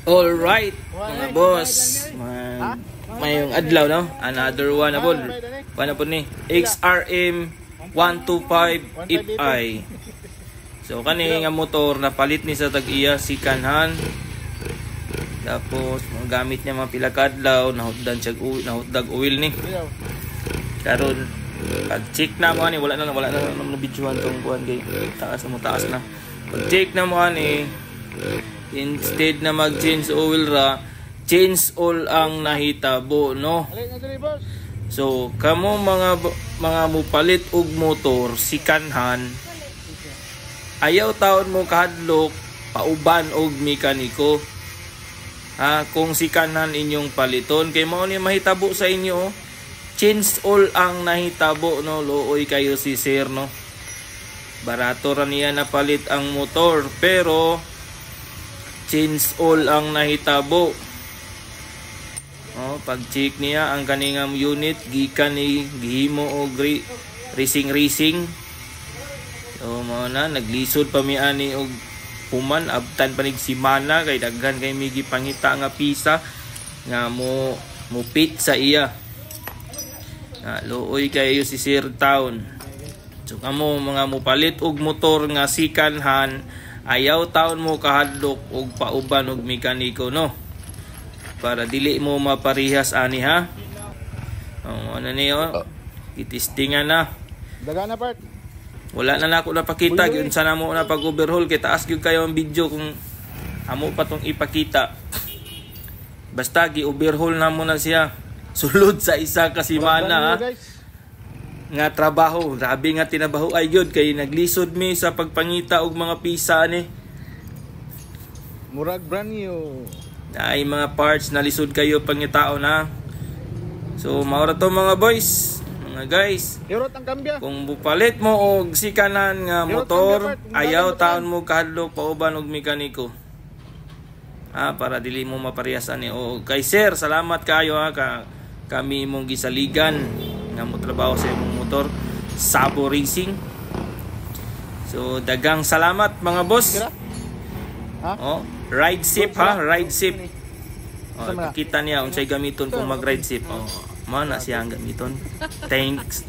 All right, mga boss. Mayong adlaw no. Another one na po. Ano po ni XRM 125 FI. So kani nga motor na palit ni sa tag-iya si kanhan. Tapos mga gamit niya mga pila ka adlaw, nahutdag oil ni. Karon pag-check na mo ani wala na videohan tong kuan kay taas na. Pag-check na mo ani instead na mag-change oil ra, change oil ang nahitabo no. So kamo mga mupalit og motor si kanhan, ayaw taon mo kahadlok pauban og mekaniko. Kung si kanhan inyong paliton kay mao ni mahitabo sa inyo, change oil ang nahitabo no. Looy kayo si sir no. Barato ra niya napalit ang motor pero change oil ang nahitabo. Pag check niya ang kaningam unit gikan ni gihimo og racing. So mo na naglisod pa mi ani og human abtan panig simana kay daghan kay mi gipangita nga pisa nga mo pit sa iya. Looy kayo si Sir Town. So kamo mga mupalit og motor nga si kanhan, ayaw taon mo kahadlok og pauban og mekaniko no. Para dili mo maparihas ani ha. Ano niyo? Itistingan na. Daga na part. Wala na nako napakita gyud sana mo na pag overhaul kay taas gyud kayo ang video kung amo pa tong ipakita. Basta gi-overhaul na mo na siya. Sulod sa isa ka semana ha. Nga trabaho, grabe nga tinabaho ay gyud kay naglisod mi sa pagpangita og mga pisa ni. Murag brand new. Ay mga parts na lisod kayo pangitaon na. So maura to mga boys, mga guys. Irot ang kambya. Kung bupalit mo og si kanan nga motor, ayaw taon mo kahadlok pauban og mekaniko. Para dili mo maparihasan ni. O kay sir, salamat kayo kami mong gisaligan nga mo trabaho sa imong motor Sabo Racing. So dagang salamat mga boss. Ride safe ride safe. Kita niya unsay gamiton kung mag ride safe. Mana siya ang gamiton. Thanks.